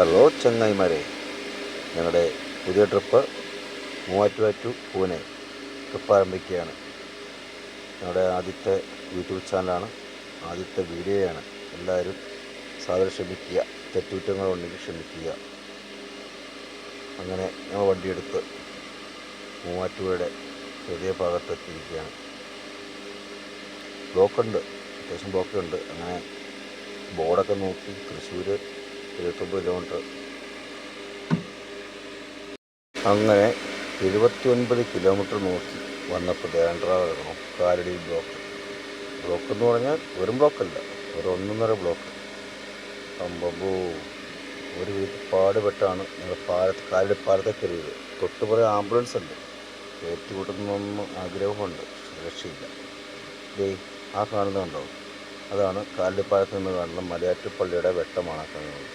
Hello ചങ്ങായിമാരെ, ഞങ്ങളുടെ പുതിയ trip Muvattupuzha to Pune trip ആരംഭിക്കുകയാണ്. ഞങ്ങളുടെ ആദ്യത്തെ യൂട്യൂബ് ചാനലാണ്, ആദ്യത്തെ വീഡിയോയാണ്. എല്ലാവരും സാദരം ക്ഷമിക്കുക, തെറ്റുകുറ്റങ്ങളുണ്ടെങ്കിൽ ക്ഷമിക്കുക. അങ്ങനെ ഞങ്ങൾ വണ്ടിയെടുത്ത് മൂവാറ്റുപുഴയുടെ ഹൃദയഭാഗത്ത് എത്തിയിരിക്കുകയാണ്. ബ്ലോക്കുണ്ട്, അത്യാവശ്യം ബ്ലോക്കുണ്ട്. അങ്ങനെ ബോർഡൊക്കെ നോക്കി തൃശ്ശൂർ 29 കിലോമീറ്റർ, അങ്ങനെ 79 കിലോമീറ്റർ നോക്കി വന്നപ്പോൾ ദേണ്ടാറണം കാലടി ബ്ലോക്ക് എന്ന് പറഞ്ഞാൽ വെറും ബ്ലോക്കല്ല, ഒരു 1.5 ബ്ലോക്ക്. അമ്പോ ഒരു വീട്ടിൽ പാടുപെട്ടാണ് ഞങ്ങൾ കാലടി പാലത്തെ കയറിയത്. തൊട്ടുപുറേ ആംബുലൻസ് ഉണ്ട്, കയറ്റിവിടുന്നൊന്നും ആഗ്രഹമുണ്ട്, രക്ഷയില്ല. ആ കാണുന്നുണ്ടോ, അതാണ് കാലടിപ്പാലത്ത് നിന്ന് കാണുന്ന മലയാറ്റുപള്ളിയുടെ വെട്ടമാണ് കാണുന്നത്.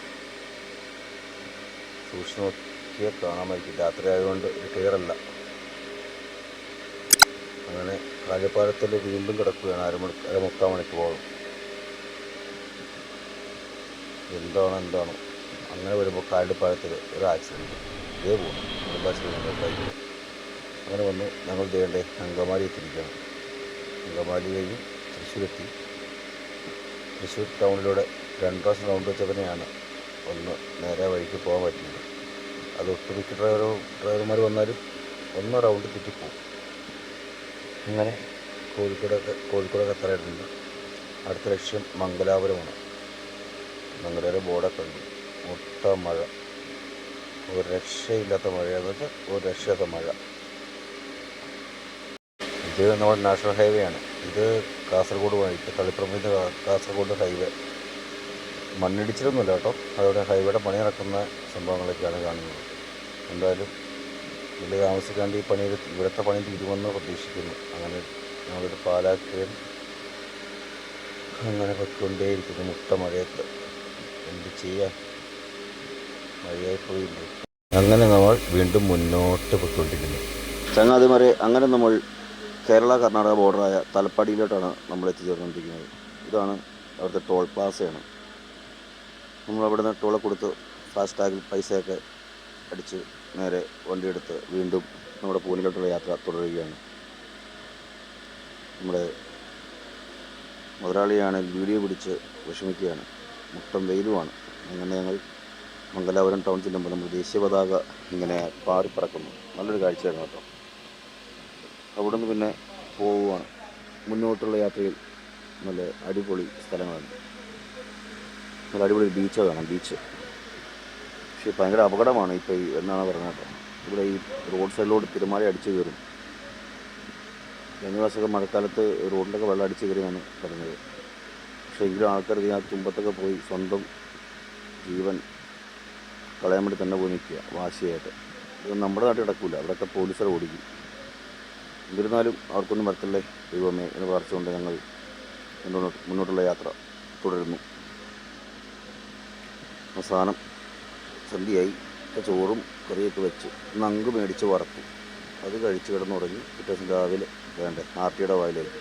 സൂക്ഷിച്ച് നോക്കിയാൽ കാണാമായിരിക്കും, രാത്രി ആയതുകൊണ്ട് ഒരു ക്ലിയറല്ല. അങ്ങനെ കാലടിപ്പാലത്തിൽ വീണ്ടും കിടക്കുകയാണ്, അരമുക്കാൽ മണിക്കൂറോളം. എന്താണോ അങ്ങനെ വരുമ്പോൾ കാലടിപ്പാലത്തിൽ ഒരു ആക്സിഡൻറ്റ് ഇതേ പോകുന്നു, ബൈക്കിൽ. അങ്ങനെ വന്ന് ഞങ്ങൾ ദേണ്ടേ അങ്കമാലി എത്തിയിരിക്കുകയാണ്. അങ്കമാലി കഴിഞ്ഞ് തൃശ്ശൂരെത്തി. തൃശ്ശൂർ ടൗണിലൂടെ 2 പ്രാവശ്യം റൗണ്ട് വെച്ചതിനെയാണ് ഒന്ന് നേരെ വഴിക്ക് പോകാൻ പറ്റിയത്. അത് ഒട്ടുമിക്ക ഡ്രൈവർമാർ വന്നാലും ഒന്ന് റൗണ്ട് തെറ്റിപ്പോവും. അങ്ങനെ കോഴിക്കോടൊക്കെ എത്താറായിട്ടുണ്ട്. അടുത്ത ലക്ഷ്യം മംഗലാപുരമാണ്. മംഗലാപുരം ബോർഡൊക്കെ ഉണ്ട്. മുട്ട മഴ, ഒരു രക്ഷയില്ലാത്ത മഴയെന്ന് വെച്ചാൽ ഒരു രക്ഷയില്ലാത്ത മഴ. ഇത് നമ്മുടെ നാഷണൽ ഹൈവേ ആണ്. ഇത് കാസർഗോഡ് വഴിക്ക് തളിപ്പറമ്പിൽ നിന്ന് കാസർഗോഡ് ഹൈവേ. മണ്ണിടിച്ചിലൊന്നുമില്ല കേട്ടോ, അതോടെ ഹൈവേയുടെ പണി നടക്കുന്ന സംഭവങ്ങളൊക്കെയാണ് കാണുന്നത്. എന്തായാലും വലിയ താമസിക്കാണ്ട് ഇവിടുത്തെ പണി തീരുമെന്ന് പ്രതീക്ഷിക്കുന്നു. അങ്ങനെ ഞങ്ങളൊരു പാലാക്കുകയും അങ്ങനെ പൊയ്ക്കൊണ്ടേയിരിക്കുന്നു മുട്ട മഴയത്ത്. എന്ത് ചെയ്യാൻ, മഴയായി പോയില്ലേ. അങ്ങനെ നമ്മൾ വീണ്ടും മുന്നോട്ട് പൊയ്ക്കൊണ്ടിരിക്കുന്നു ചങ്ങാതിമാരെ. അങ്ങനെ നമ്മൾ കേരള കർണാടക ബോർഡറായ തലപ്പാടിയിലോട്ടാണ് നമ്മൾ എത്തിച്ചേർന്നുകൊണ്ടിരിക്കുന്നത്. ഇതാണ് അവിടുത്തെ ടോൾ പ്ലാസയാണ്. നമ്മളവിടെ നിന്ന് ടോളൊക്കെ കൊടുത്ത് ഫാസ്ടാഗിൽ പൈസയൊക്കെ അടിച്ച് നേരെ വണ്ടിയെടുത്ത് വീണ്ടും നമ്മുടെ പൂനെയിലോട്ടുള്ള യാത്ര തുടരുകയാണ്. നമ്മുടെ മുതലാളിയാണ് വീഡിയോ പിടിച്ച് വിഷമിക്കുകയാണ്, മുട്ടം വെയിലുമാണ്. അങ്ങനെ ഞങ്ങൾ മംഗലാപുരം ടൗൺ ചെല്ലുമ്പോൾ നമ്മൾ ദേശീയ പതാക ഇങ്ങനെ പാറിപ്പറക്കുന്നു. നല്ലൊരു കാഴ്ചയാണ് കേട്ടോ. അവിടെ നിന്ന് പിന്നെ പോവുകയാണ്. മുന്നോട്ടുള്ള യാത്രയിൽ നല്ല അടിപൊളി സ്ഥലങ്ങളാണ്, നല്ല അടിപൊളി ബീച്ച് കാണാം. ബീച്ച് പക്ഷേ ഭയങ്കര അപകടമാണ് ഇപ്പോൾ എന്നാണ് പറഞ്ഞത്. ഇവിടെ ഈ റോഡ് സൈഡിലോട്ട് തിരമാല അടിച്ചു കയറും. കഴിഞ്ഞ പ്രാവശ്യമൊക്കെ മഴക്കാലത്ത് റോഡിലൊക്കെ വെള്ളം അടിച്ചു കയറിയാണ് പറഞ്ഞത്. പക്ഷേ എങ്കിലും ആൾക്കാർ ഇതിനകത്ത് തുമ്പത്തൊക്കെ പോയി സ്വന്തം ജീവൻ കളയാൻ വേണ്ടി തന്നെ പോയി നിൽക്കുക വാശിയായിട്ട്. ഇത് നമ്മുടെ നാട്ടിൽ നടക്കില്ല, അവിടെയൊക്കെ പോലീസുകാർ ഓടിക്കും. എന്നിരുന്നാലും അവർക്കൊന്നും വരത്തില്ലേ ദൈവമേ എന്ന് പ്രാർത്ഥിച്ചുകൊണ്ട് ഞങ്ങൾ മുന്നോട്ടുള്ള യാത്ര തുടരുന്നു. അവസാനം സന്ധ്യയായി. ചോറും കറിയൊക്കെ വെച്ച് നങ്ക് മേടിച്ച് വറുത്തു. അത് കഴിച്ച് കിടന്നുറങ്ങി. പിറ്റേ ദിവസം രാവിലെ ആർട്ടിയുടെ വായിലേക്ക്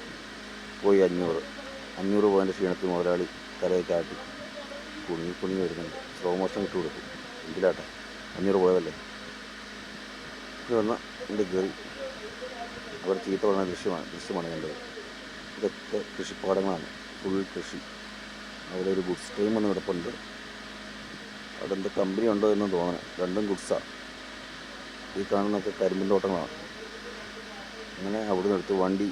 പോയി 500 പോയിൻ്റെ ക്ഷീണത്തിൽ മുതലാളി തലയൊക്കെ ആട്ടി കുണുങ്ങി വരുന്നുണ്ട്. സ്ലോ മോഷൻ ഇട്ട് കൊടുത്തു. എന്തിലാട്ടെ 500 പോയതല്ലേ. വന്ന് എൻ്റെ കയറി അവർ ചീത്ത പറഞ്ഞ ദൃശ്യമാണ് കണ്ടത്. ഇതൊക്കെ കൃഷിപ്പാടങ്ങളാണ്, ഫുൾ കൃഷി. അവിടെ ഒരു ഗുഡ്സ് ട്രെയിൻ വന്ന് കിടപ്പുണ്ട്. അവിടെ എന്ത് കമ്പനി ഉണ്ടോ എന്ന് തോന്നണം. രണ്ടും ഗുഡ്സാണ്. ഈ കാണുന്നതൊക്കെ കരിമ്പിൻ തോട്ടങ്ങളാണ്. അങ്ങനെ അവിടെ നിന്ന് എടുത്ത് വണ്ടി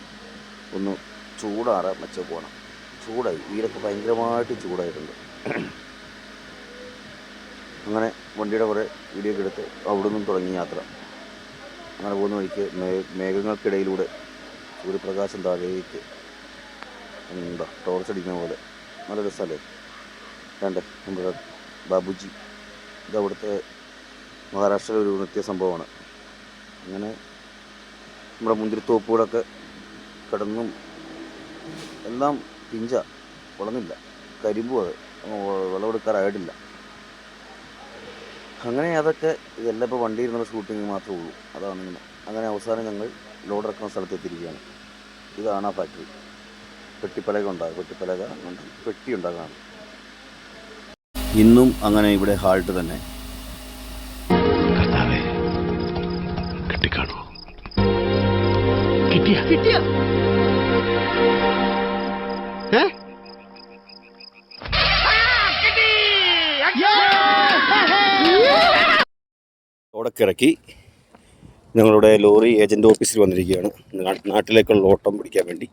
ഒന്ന് ചൂടാറാൻ വെച്ച പോകണം. ചൂടായി, വീടൊക്കെ ഭയങ്കരമായിട്ട് ചൂടായിട്ടുണ്ട്. അങ്ങനെ വണ്ടിയുടെ കുറേ വീഡിയോ ഒക്കെ എടുത്ത് അവിടെ നിന്നും തുടങ്ങി യാത്ര. അങ്ങനെ പോകുന്ന വഴിക്ക് മേഘങ്ങൾക്കിടയിലൂടെ സൂര്യപ്രകാശം താഴേക്ക് എന്താ ടോർച്ചടിക്കുന്ന പോലെ നല്ല രസമല്ലേ. നമ്മുടെ ബാബുജി, ഇത് അവിടുത്തെ മഹാരാഷ്ട്രയിലെ ഒരു നൃത്യ സംഭവമാണ്. അങ്ങനെ നമ്മുടെ മുന്തിരിത്തോപ്പുകളൊക്കെ കിടന്നും എല്ലാം പിഞ്ച വളർന്നില്ല, കരിമ്പും അത് വിളവെടുക്കാറായിട്ടില്ല. അങ്ങനെ അതൊക്കെ ഇതെല്ലാം ഇപ്പോൾ വണ്ടി ഇരുന്നുള്ള ഷൂട്ടിങ് മാത്രമേ ഉള്ളൂ. അതാണ് ഇങ്ങനെ. അങ്ങനെ അവസാനം ഞങ്ങൾ ലോഡ് ഇറക്കുന്ന സ്ഥലത്തെത്തിയിരിക്കുകയാണ്. ഇതാണ് ആ ഫാക്ടറി. പെട്ടിപ്പലക ഉണ്ടാകും, പെട്ടി ഉണ്ടാകാനാണ്. ഇന്നും അങ്ങനെ ഇവിടെ ഹാൾട്ട് തന്നെ. ഓടക്കിറക്കി ഞങ്ങളുടെ ലോറി ഏജൻറ് ഓഫീസിൽ വന്നിരിക്കുകയാണ്. നാട്ടിലേക്കുള്ള ഓട്ടം പിടിക്കാൻ വേണ്ടി.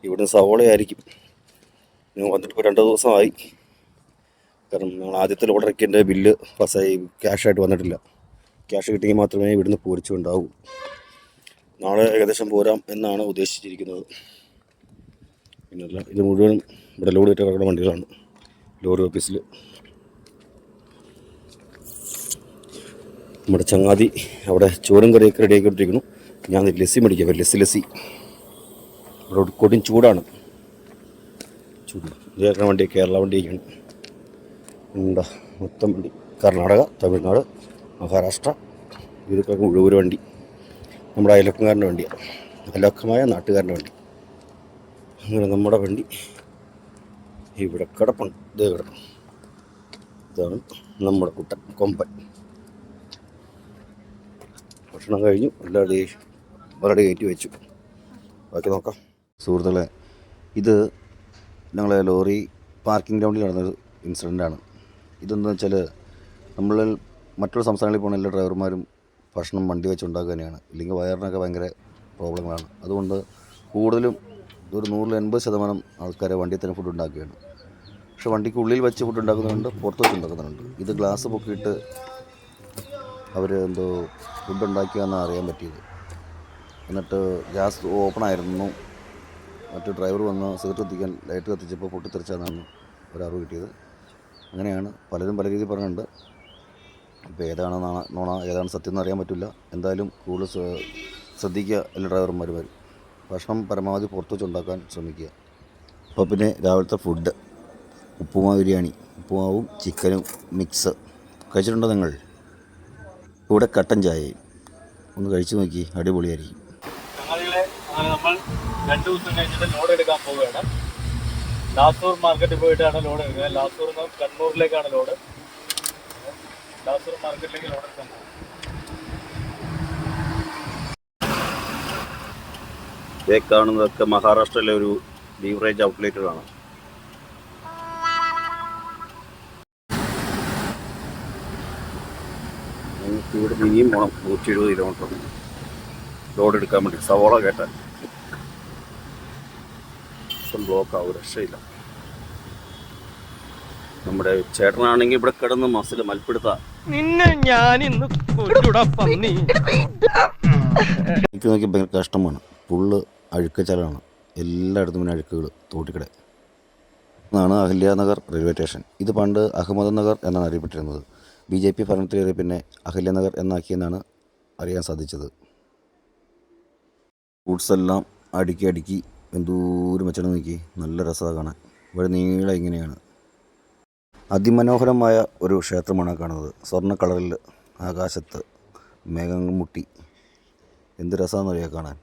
ഇവിടുന്ന് സവോളയായിരിക്കും. ഞങ്ങൾ വന്നിട്ട് ഇപ്പോൾ 2 ദിവസമായി. കാരണം ഞങ്ങൾ ആദ്യത്തെ ലോഡ് ഇറക്കിയതിൻ്റെ ബില്ല് പാസ്സായി, ക്യാഷായിട്ട് വന്നിട്ടില്ല. ക്യാഷ് കിട്ടിയെങ്കിൽ മാത്രമേ ഇവിടുന്ന് പൂരിച്ചുണ്ടാവൂ. നാളെ ഏകദേശം പോരാം എന്നാണ് ഉദ്ദേശിച്ചിരിക്കുന്നത്. പിന്നല്ല, ഇത് മുഴുവൻ ഇവിടെ ലോഡ് കയറ്റി കിടക്കുന്ന വണ്ടികളാണ് ലോറി ഓഫീസിൽ. നമ്മുടെ ചങ്ങാതി അവിടെ ചോറും കറിയൊക്കെ റെഡിയാക്കിക്കൊണ്ടിരിക്കുന്നു. ഞാൻ ലസ്സി മേടിക്കാം. ലസ്സി ഇവിടെ കൊടും ചൂടാണ്. ഇതേക്കണ വണ്ടി കേരള വണ്ടിയൊക്കെയാണ്. എന്താ മൊത്തം വണ്ടി കർണാടക, തമിഴ്നാട്, മഹാരാഷ്ട്ര, ഇതൊക്കെ മുഴുവൻ വണ്ടി നമ്മുടെ അയൽവക്കക്കാരൻ്റെ വണ്ടിയാണ്. അയൽവക്കമായ നാട്ടുകാരൻ്റെ വണ്ടി. അങ്ങനെ നമ്മുടെ വണ്ടി ഇവിടെ കിടപ്പുണ്ട്. ഇതേ കിടക്കും. ഇതാണ് നമ്മുടെ കുട്ടൻ കൊമ്പൻ. ഭക്ഷണം കഴിഞ്ഞു. എല്ലാവരുടെയും വളരെ കയറ്റി വെച്ചു. ബാക്കി നോക്കാം. സുഹൃത്തുക്കളെ, ഇത് ഞങ്ങളെ ലോറി പാർക്കിംഗ് ഗ്രൗണ്ടിൽ നടന്നൊരു ഇൻസിഡൻ്റാണ്. ഇതെന്താണെന്ന് വെച്ചാൽ, നമ്മൾ മറ്റുള്ള സംസ്ഥാനങ്ങളിൽ പോകുന്ന എല്ലാ ഡ്രൈവർമാരും ഭക്ഷണം വണ്ടി വെച്ച് ഉണ്ടാക്കുക തന്നെയാണ്. ഇല്ലെങ്കിൽ വയറിനൊക്കെ ഭയങ്കര പ്രോബ്ലങ്ങളാണ്. അതുകൊണ്ട് കൂടുതലും ഒരു 180% ആൾക്കാരെ വണ്ടിയിൽ തന്നെ ഫുഡ് ഉണ്ടാക്കുകയാണ്. പക്ഷേ വണ്ടിക്ക് ഉള്ളിൽ വെച്ച് ഫുഡ് ഉണ്ടാക്കുന്നുണ്ട്, പുറത്ത് വെച്ച് ഉണ്ടാക്കുന്നുണ്ട്. ഇത് ഗ്ലാസ് പൊക്കിയിട്ട് അവർ എന്തോ ഫുഡ് ഉണ്ടാക്കിയാണെന്നാണ് അറിയാൻ പറ്റിയത്. എന്നിട്ട് ഗ്യാസ് ഓപ്പണായിരുന്നു. മറ്റു ഡ്രൈവർ വന്ന് സിഗരറ്റ് കത്തിക്കാൻ ലൈറ്റ് കത്തിച്ചപ്പോൾ പൊട്ടിത്തെറിച്ചാണെന്നാണ് ഒരറിവ് കിട്ടിയത്. അങ്ങനെയാണ് പലരും പല രീതിയിൽ പറഞ്ഞിട്ടുണ്ട്. ഇപ്പോൾ ഏതാണ് നോണ ഏതാണ് സത്യം എന്ന് അറിയാൻ പറ്റില്ല. എന്തായാലും കൂടുതൽ ശ്രദ്ധിക്കുക എല്ലാ ഡ്രൈവർമാരും. ഭക്ഷണം പരമാവധി പുറത്ത് വെച്ച് ഉണ്ടാക്കാൻ ശ്രമിക്കുക. അപ്പോൾ പിന്നെ രാവിലത്തെ ഫുഡ് ഉപ്പുമാവ് ബിരിയാണി, ഉപ്പുമാവും ചിക്കനും മിക്സ് കഴിച്ചിട്ടുണ്ടോ നിങ്ങൾ? ഇവിടെ കട്ടൻ ചായയും ഒന്ന് കഴിച്ചു നോക്കി, അടിപൊളിയായിരിക്കും. നമ്മൾ 2 ദിവസം കഴിഞ്ഞിട്ട് ലോഡ് എടുക്കാൻ പോവുകയാണ്. ലാസൂർ മാർക്കറ്റിൽ പോയിട്ടാണ് ലോഡ് എടുക്കുന്നത്. ലാസൂർ നിന്ന് കണ്ണൂരിലേക്കാണ് ലോഡ്. ലാസൂർ മാർക്കറ്റിലേക്ക് ലോഡ് എടുക്കാൻ പോകും. ഇതേ കാണുന്നതൊക്കെ മഹാരാഷ്ട്രയിലെ ഒരു ബീവറേജ് ഔട്ട്ലെറ്റുകളാണ്. നമുക്ക് ഇവിടെ ഇനിയും പോകണം 170 കിലോമീറ്റർ ലോഡ് എടുക്കാൻ വേണ്ടി. സവോള കേട്ടാൽ ബ്ലോക്കാവും, രക്ഷയില്ല. നമ്മുടെ ചേട്ടനാണെങ്കിൽ ഇവിടെ കിടന്ന് മസിൽ മൽപ്പിടുത്ത എനിക്ക് നോക്കി ഭയങ്കര കഷ്ടമാണ്. ഫുള്ള് അഴുക്കച്ചാലാണ്. എല്ലായിടത്തും പിന്നെ അഴുക്കുകൾ തോട്ടിക്കട. എന്നാണ് അഹല്യാനഗർ റെയിൽവേ സ്റ്റേഷൻ. ഇത് പണ്ട് അഹമ്മദ് നഗർ എന്നാണ് അറിയപ്പെട്ടിരുന്നത്. BJP ഭരണത്തിലേറെ പിന്നെ അഹല്യാനഗർ എന്നാക്കിയെന്നാണ് അറിയാൻ സാധിച്ചത്. ഫുഡ്സ് എല്ലാം അടുക്കി എന്തോരം വെച്ചാൽ നോക്കി, നല്ല രസമാണ് കാണാൻ. ഇവിടെ നീളം ഇങ്ങനെയാണ്. അതിമനോഹരമായ ഒരു ക്ഷേത്രമാണ് കാണുന്നത്. സ്വർണ്ണ കളറിൽ ആകാശത്ത് മേഘങ്ങൾ മുട്ടി. എന്ത് രസമാണെന്ന് അറിയാം കാണാൻ.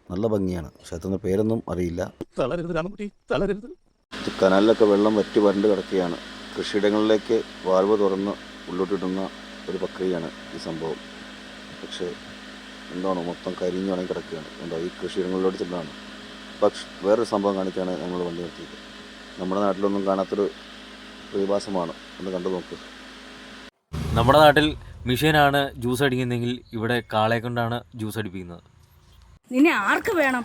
നല്ല ഭംഗിയാണ്. ക്ഷേത്രത്തിൻ്റെ പേരൊന്നും അറിയില്ല. കനാലിലൊക്കെ വെള്ളം വറ്റി വരണ്ട് കിടക്കുകയാണ്. കൃഷിയിടങ്ങളിലേക്ക് വാൽവ് തുറന്ന് ഉള്ളോട്ടിടുന്ന ഒരു പ്രക്രിയയാണ് ഈ സംഭവം. പക്ഷേ എന്താണോ മൊത്തം കരിഞ്ഞു ഉണങ്ങി കിടക്കുകയാണ്. എന്താ ഈ കൃഷിയിടങ്ങളിലോട്ട് ചെല്ലാണ്. പക്ഷേ വേറൊരു സംഭവം കാണിച്ചാണ് നമ്മൾ വണ്ടി നിർത്തിയത്. നമ്മുടെ നാട്ടിലൊന്നും കാണാത്തൊരു പ്രതിഭാസമാണ്. ഒന്ന് കണ്ടു നോക്ക്. നമ്മുടെ നാട്ടിൽ മെഷീനാണ് ജ്യൂസ് അടിക്കുന്നതെങ്കിൽ ഇവിടെ കാളയെ കൊണ്ടാണ് ജ്യൂസ് അടിപ്പിക്കുന്നത്. നിന്നെ ആർക്ക് വേണം?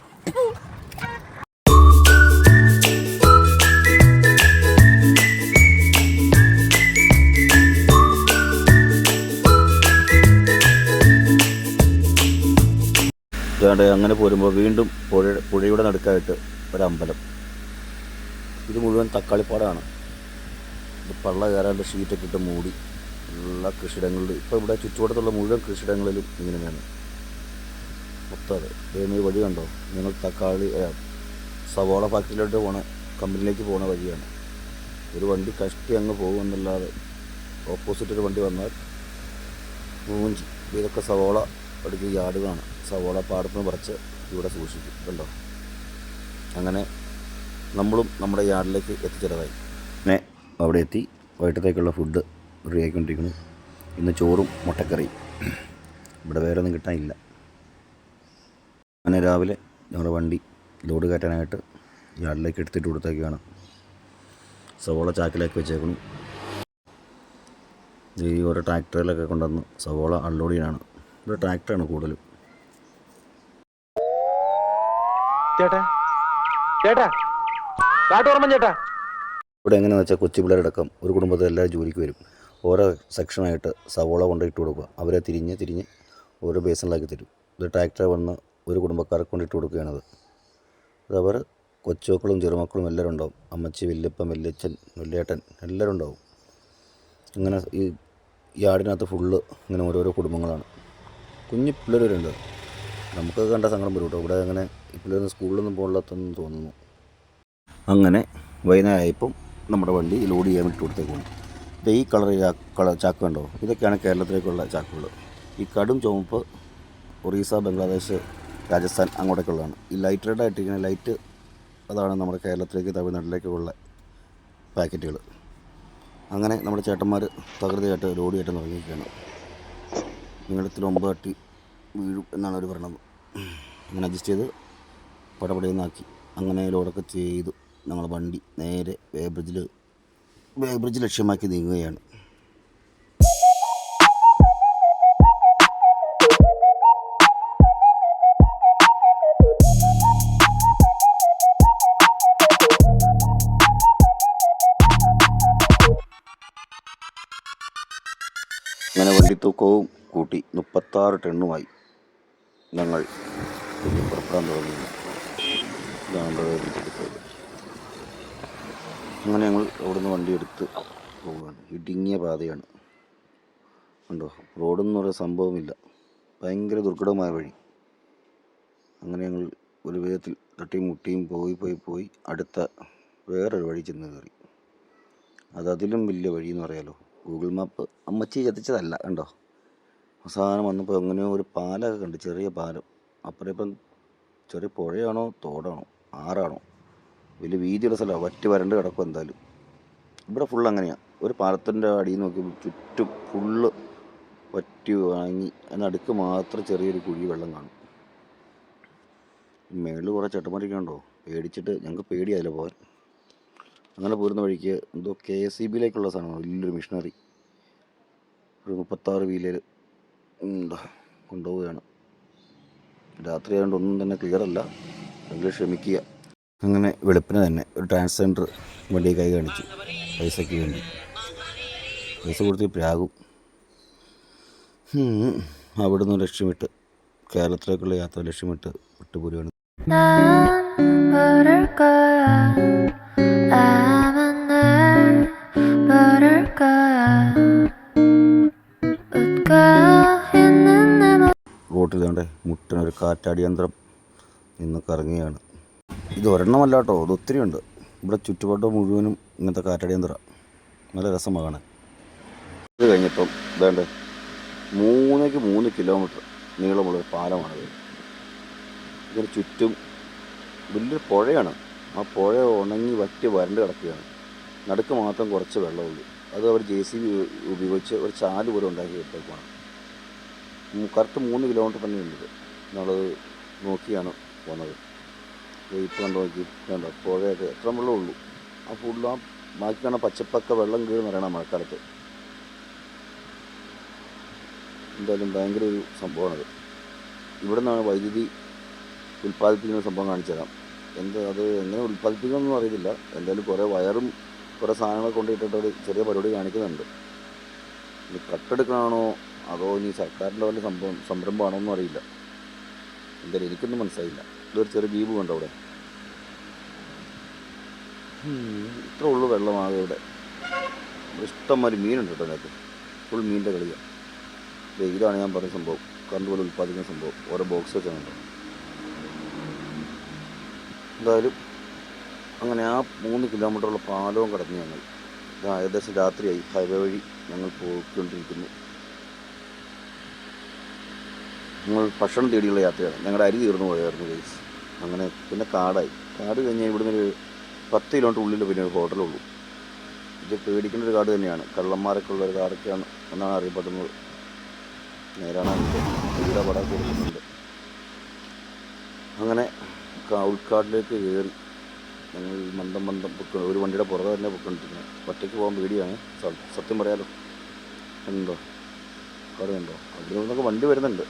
അങ്ങനെ പോരുമ്പോൾ വീണ്ടും പുഴയുടെ നടുക്കായിട്ട് ഒരമ്പലം. ഇത് മുഴുവൻ തക്കാളിപ്പാടാണ്. ഇത് പള്ള കയറാണ്ട് ഷീറ്റൊക്കെ ഇട്ട് മൂടി എല്ലാ കൃഷിയിടങ്ങളിലും. ഇപ്പോൾ ഇവിടെ ചുറ്റുവട്ടത്തുള്ള മുഴുവൻ കൃഷിയിടങ്ങളിലും ഇങ്ങനെയാണ് മൊത്തം. അത് ഇതേ വഴി കണ്ടോ? ഞങ്ങൾ സവോള ഫാക്ടറിയിലോട്ട് കമ്പനിയിലേക്ക് പോണ വഴിയാണ്. ഒരു വണ്ടി കഷ്ടി അങ്ങ് പോകുമെന്നല്ലാതെ ഓപ്പോസിറ്റ് ഒരു വണ്ടി വന്നാൽ മൂഞ്ചി. ഇതൊക്കെ സവോള അടിച്ച് യാർഡുകളാണ്. സവോള പാടത്തുനിന്ന് പറിച്ച് ഇവിടെ സൂക്ഷിക്കും. കണ്ടോ? അങ്ങനെ നമ്മളും നമ്മുടെ യാർഡിലേക്ക് എത്തിച്ചേരാതായി. പിന്നെ അവിടെ എത്തി വൈകിട്ടത്തേക്കുള്ള ഫുഡ് റെഡിയാക്കിക്കൊണ്ടിരിക്കുന്നു. ഇന്ന് ചോറും മുട്ടക്കറിയും. ഇവിടെ വേറെ ഒന്നും കിട്ടാനില്ല. അങ്ങനെ രാവിലെ ഞങ്ങളുടെ വണ്ടി ലോഡ് കയറ്റാനായിട്ട് യാർഡിലേക്ക് എടുത്തിട്ട് കൊടുത്തേക്കാണ്. സവോള ചാക്കിലേക്ക് വെച്ചേക്കുന്നു. ഈ ഓരോ ട്രാക്ടറിലൊക്കെ കൊണ്ടുവന്ന് സവോള അൺലോഡ് ചെയ്യാനാണ്. ഇവിടെ ട്രാക്ടറാണ് കൂടുതലും. ഇവിടെ എങ്ങനെയാണെന്ന് വെച്ചാൽ കൊച്ചു പിള്ളേരടക്കം ഒരു കുടുംബത്തിൽ എല്ലാവരും ജോലിക്ക് വരും. ഓരോ സെക്ഷനായിട്ട് സവോള കൊണ്ടിട്ട് കൊടുക്കുക. അവരെ തിരിഞ്ഞ് ഓരോ ബേസിനിലാക്കി തരും. ഇത് ട്രാക്ടർ വന്ന് ഒരു കുടുംബക്കാർക്ക് കൊണ്ടിട്ട് കൊടുക്കുകയാണത്. അതവർ കൊച്ചുമക്കളും ചെറുമക്കളും എല്ലാവരും ഉണ്ടാവും. അമ്മച്ചി, വല്യപ്പൻ, വല്യച്ഛൻ, വല്യേട്ടൻ എല്ലാവരും ഉണ്ടാവും. അങ്ങനെ ഈ യാർഡിനകത്ത് ഫുള്ള് ഇങ്ങനെ ഓരോരോ കുടുംബങ്ങളാണ്. കുഞ്ഞു പിള്ളേരുണ്ട്. നമുക്കൊക്കെ കണ്ട സങ്കടം വരും കേട്ടോ. ഇവിടെ അങ്ങനെ ഈ പിള്ളേരൊന്നും സ്കൂളിലൊന്നും പോകണമെന്ന് തോന്നുന്നു. അങ്ങനെ വൈകുന്നേരമായപ്പം നമ്മുടെ വണ്ടി ലോഡ് ചെയ്യാൻ വിട്ടു കൊടുത്തേക്കാണ്. ഇത് ഈ ചാക്ക് കണ്ടോ, ഇതൊക്കെയാണ് കേരളത്തിലേക്കുള്ള ചാക്കുകൾ. ഈ കടും ചുവപ്പ് ഒറീസ, ബംഗ്ലാദേശ്, രാജസ്ഥാൻ അങ്ങോട്ടേക്കുള്ളതാണ്. ഈ ലൈറ്റ് റെഡ് ആയിട്ടിരിക്കുന്ന ലൈറ്റ് അതാണ് നമ്മുടെ കേരളത്തിലേക്ക് തമിഴ്നാട്ടിലേക്കുള്ള പാക്കറ്റുകൾ. അങ്ങനെ നമ്മുടെ ചേട്ടന്മാർ തകൃതിയായിട്ട് ലോഡ് കയറ്റാൻ തുടങ്ങിയിരിക്കുകയാണ്. നിങ്ങളത്തിൽ 9 തട്ടി വീഴും എന്നാണ് അവർ പറഞ്ഞത്. അങ്ങനെ അഡ്ജസ്റ്റ് ചെയ്ത് പടപടയെന്നാക്കി അങ്ങനെ ലോഡൊക്കെ ചെയ്തു ഞങ്ങൾ വണ്ടി നേരെ വേ ബ്രിഡ്ജ് ലക്ഷ്യമാക്കി നീങ്ങുകയാണ്. അങ്ങനെ വണ്ടി തൂക്കവും കൂട്ടി 36 ടണ്ണുമായി ഞങ്ങൾ പുറപ്പെടാൻ തുടങ്ങി. അങ്ങനെ ഞങ്ങൾ അവിടുന്ന് വണ്ടി എടുത്ത് പോവുകയാണ്. ഇടുങ്ങിയ പാതയാണ് കണ്ടോ, റോഡെന്ന് പറയുന്ന സംഭവമില്ല, ഭയങ്കര ദുർഘടമായ വഴി. അങ്ങനെ ഞങ്ങൾ ഒരു വിധത്തിൽ തട്ടിയും മുട്ടിയും പോയി അടുത്ത വേറൊരു വഴി ചെന്ന് കയറി. അതിലും വലിയ വഴി എന്ന് പറയാലോ. ഗൂഗിൾ മാപ്പ് അമ്മച്ചി ചതിച്ചതല്ല കണ്ടോ. അവസാനം വന്നപ്പോൾ എങ്ങനെയോ ഒരു പാലമൊക്കെ കണ്ട്, ചെറിയ പാലം. അപ്പുറം ഇപ്പം ചെറിയ പുഴയാണോ തോടാണോ ആറാണോ, വലിയ വീതിയുള്ള സ്ഥലമാണ്. വറ്റി വരണ്ട് കിടക്കും. എന്തായാലും ഇവിടെ ഫുള്ള് അങ്ങനെയാണ്. ഒരു പാലത്തിൻ്റെ അടിയിൽ നോക്കി ചുറ്റും ഫുള്ള് വറ്റി വാങ്ങി, അതിനടുക്ക് മാത്രം ചെറിയൊരു കുഴി വെള്ളം കാണും. മേളിൽ കുറേ ചേട്ടന്മാരൊക്കെ ഉണ്ടോ, പേടിച്ചിട്ട് ഞങ്ങൾക്ക് പേടിയായില്ല പോകാൻ. അങ്ങനെ പോരുന്ന വഴിക്ക് എന്തോ KSEBിലേക്കുള്ള സാധനമാണ്, വലിയൊരു മിഷനറി. ഒരു 36 വീലർ കൊണ്ടുപോവുകയാണ്. രാത്രി ആയതുകൊണ്ട് ഒന്നും തന്നെ ക്ലിയർ അല്ല, എങ്കിലും ക്ഷമിക്കുക. അങ്ങനെ വെളുപ്പിന് തന്നെ ഒരു ട്രാൻസ്ജെൻഡർ വണ്ടി കൈ കാണിച്ചു പൈസയ്ക്ക് വേണ്ടി. പൈസ കൊടുത്ത് പ്രാകും. അവിടുന്ന് ലക്ഷ്യമിട്ട് കേരളത്തിലേക്കുള്ള യാത്ര ലക്ഷ്യമിട്ട് വിട്ടുപോരുകയാണ്. റോട്ടിൽ വേണ്ടേ മുട്ടനൊരു കാറ്റാടിയന്ത്രം നിന്ന് കറങ്ങുകയാണ്. ഇത് ഒരെണ്ണമല്ല കേട്ടോ, ഇത് ഒത്തിരിയുണ്ട്. ഇവിടെ ചുറ്റുപാട് മുഴുവനും ഇങ്ങനത്തെ കാറ്റാടിയന്ത്രമാണ്. നല്ല രസമാണ് കാണാൻ. ഇത് കഴിഞ്ഞപ്പം ഇതാണ്ട് 3 കിലോമീറ്റർ നീളമുള്ളൊരു പാലമാണത്. ഇതിന് ചുറ്റും വലിയൊരു പുഴയാണ്. ആ പുഴ ഉണങ്ങി വറ്റി വരണ്ട് കിടക്കുകയാണ്. നടുക്ക് മാത്രം കുറച്ച് വെള്ളമുള്ളൂ. അത് അവർ JCB ഉപയോഗിച്ച് ഒരു ചാല് പോലെ ഉണ്ടാക്കി ഇട്ടേക്കാണ്. കറക്റ്റ് 3 കിലോമീറ്റർ തന്നെ ഉണ്ട്. നമ്മളത് നോക്കിയാണ് പോകുന്നത്. ഇപ്പോൾ കണ്ടു നോക്കി വേണ്ട പുഴയൊക്കെ എത്ര വെള്ളമേ ഉള്ളൂ. ആ ഫുള്ള് ആ ബാക്കി കാണാൻ പച്ചപ്പൊക്കെ വെള്ളം കീഴ് നിറയണം മഴക്കാലത്ത്. എന്തായാലും ഭയങ്കര ഒരു സംഭവമാണത്. ഇവിടെ നിന്നാണ് വൈദ്യുതി ഉൽപ്പാദിപ്പിക്കുന്ന സംഭവം കാണിച്ചു തരാം. അത് എങ്ങനെ ഉൽപ്പാദിപ്പിക്കണമെന്നും അറിയില്ല. എന്തായാലും കുറേ വയറും കുറേ സാധനങ്ങൾ കൊണ്ടുപോയിട്ടിട്ട് ഒരു ചെറിയ പരിപാടി കാണിക്കുന്നുണ്ട്. ഇനി കട്ടെടുക്കണമാണോ അതോ ഇനി സർക്കാരിൻ്റെ വല്ല സംരംഭമാണോ എന്നും അറിയില്ല. എന്തായാലും എനിക്കൊന്നും മനസ്സിലായില്ല. ഇതൊരു ചെറിയ ദ്വീപ് കണ്ടോ അവിടെ. ഇത്ര ഉള്ളു വെള്ളമാകെ ഇവിടെ. ഇഷ്ടംമാതിരി മീനുണ്ട് കേട്ടോ അതിനകത്ത്. ഫുൾ മീനിൻ്റെ കളിയാണ്. ഇതാണ് ഞാൻ പറഞ്ഞ സംഭവം, കറണ്ട് പോലെ ഉൽപ്പാദിക്കുന്ന സംഭവം. ഓരോ ബോക്സ് വെച്ചാൽ എന്തായാലും അങ്ങനെ ആ 3 കിലോമീറ്ററുള്ള പാലവും കടന്ന് ഞങ്ങൾ ഏകദേശം രാത്രിയായി. ഹൈവേ വഴി ഞങ്ങൾ പോയിക്കൊണ്ടിരിക്കുന്നു. ഞങ്ങൾ ഭക്ഷണം തേടിയുള്ള യാത്രയാണ്. ഞങ്ങളുടെ അരി തീർന്നു പോയായിരുന്നു ഗൈസ്. അങ്ങനെ പിന്നെ കാട് കഴിഞ്ഞാൽ ഇവിടുന്ന് ഒരു 10 കിലോമീറ്റർ ഉള്ളിൽ പിന്നെ ഒരു ഹോട്ടലുള്ളൂ. ഇത് പേടിക്കേണ്ട ഒരു കാട് തന്നെയാണ്. കള്ളന്മാരൊക്കെ ഉള്ളൊരു കാടൊക്കെയാണ് എന്നാണ് അറിയപ്പെടുന്നത്. നേരാണ് ഇവിടെ പടം കൊടുക്കുന്നുണ്ട്. അങ്ങനെ ഉൾക്കാട്ടിലേക്ക് കയറി ഞങ്ങൾ മന്ദം പൊക്കണം. ഒരു വണ്ടിയുടെ പുറകെ തന്നെ പൊക്കൊണ്ടിരിക്കുന്നത്. ഒറ്റയ്ക്ക് പോകാൻ പേടിയാണ്. സത്യം പറയാലോ. ഉണ്ടോ കാടുണ്ടോ? അവിടെ നിന്നൊക്കെ വണ്ടി വരുന്നുണ്ട്.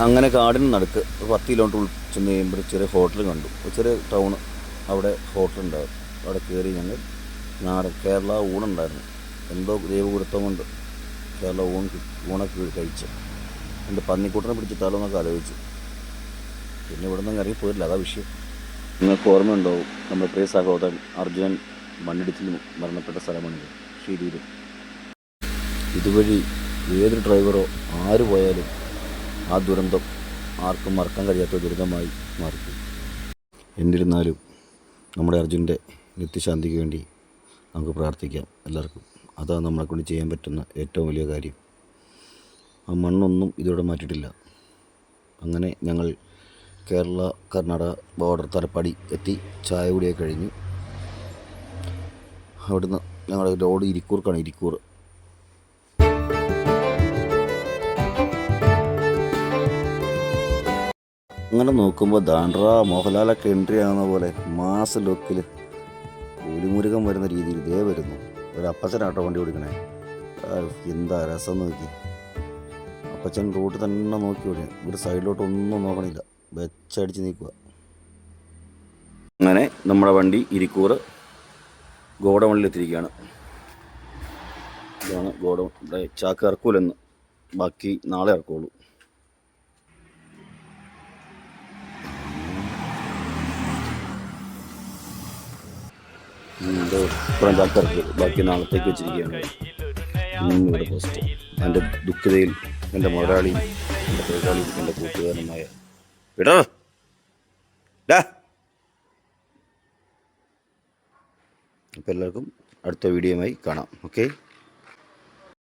അങ്ങനെ കാടിന് നടുക്ക് 10 കിലോമീറ്റർ ചെന്ന് കഴിയുമ്പോൾ ചെറിയ ഹോട്ടൽ കണ്ടു. ചെറിയ ടൗണ്, അവിടെ ഹോട്ടലുണ്ടാവും. അവിടെ കയറി ഞങ്ങൾ നാടൻ കേരള ഊണുണ്ടായിരുന്നു. എന്തോ ദൈവഗുരുത്വം കൊണ്ട് കേരള ഊണൊക്കെ കഴിച്ച് എൻ്റെ പന്നിക്കൂട്ടിനെ പിടിച്ചിട്ടാലോ എന്നൊക്കെ ആലോചിച്ചു. പിന്നെ ഇവിടെ നിന്ന് ഇറങ്ങി പോയിട്ടില്ല, അതാ വിഷയം. നിങ്ങൾക്ക് ഓർമ്മയുണ്ടാവും, നമ്മുടെ പ്രിയ സഹോദരൻ അർജുനൻ മണ്ണിടിച്ചിൽ മരണപ്പെട്ട സ്ഥലമാണിത്, ഷിരൂർ. ഇതുവഴി ഏതൊരു ഡ്രൈവറോ ആര് പോയാലും ആ ദുരന്തം ആർക്കും മറക്കാൻ കഴിയാത്ത ദുരന്തമായി മാറിപ്പോയി. എന്നിരുന്നാലും നമ്മുടെ അർജുൻ്റെ നിത്യശാന്തിക്ക് വേണ്ടി നമുക്ക് പ്രാർത്ഥിക്കാം എല്ലാവർക്കും. അതാണ് നമ്മളെക്കൊണ്ട് ചെയ്യാൻ പറ്റുന്ന ഏറ്റവും വലിയ കാര്യം. ആ മണ്ണൊന്നും ഇതോടെ മാറ്റിയിട്ടില്ല. അങ്ങനെ ഞങ്ങൾ കേരള കർണാടക ബോർഡർ തലപ്പാടി എത്തി. ചായ കൂടിയൊക്കെ കഴിഞ്ഞു. അവിടുന്ന് ഞങ്ങളുടെ ലോഡ് ഇരിക്കൂർക്കാണ്. ഇരിക്കൂർ അങ്ങനെ നോക്കുമ്പോൾ ദാണ്ട്ര മോഹൻലാലൊക്കെ എൻട്രി ആകുന്ന പോലെ മാസ് ലുക്കിൽ പുലിമുരുകൻ വരുന്ന രീതിയിൽ ഇതേ വരുന്നു. ഒരു അപ്പച്ചനാട്ടോ വണ്ടി ഓടിക്കണേ. എന്താ രസം നോക്കി. അപ്പച്ചൻ റൂട്ട് തന്നെ നോക്കി ഓടിയ, ഒരു സൈഡിലോട്ട് ഒന്നും നോക്കണില്ല, വെച്ചടിച്ച് നിൽക്കുക. അങ്ങനെ നമ്മുടെ വണ്ടി ഇരിക്കൂർ ഗോഡൗണിലെത്തിയിരിക്കുകയാണ്. ഇതാണ് ഗോഡൗൺ. ഇവിടെ ചാക്ക് ഇറക്കൂലെന്ന്, ബാക്കി നാളെ ഇറക്കുള്ളൂ. ഇപ്പുറം ചാക്ക് ഇറക്കി, ബാക്കി നാളത്തേക്ക് വെച്ചിരിക്കുകയാണ്. ഇവിടെ പോസ്റ്റ്. എൻ്റെ ദുഃഖതയിൽ എൻ്റെ മുതലാളിയും എൻ്റെ തൊഴിലാളിയും എൻ്റെ കൂട്ടുകാരനുമായ വിടോ. അപ്പോൾ എല്ലാവർക്കും അടുത്ത വീഡിയോയുമായി കാണാം. ഓക്കെ.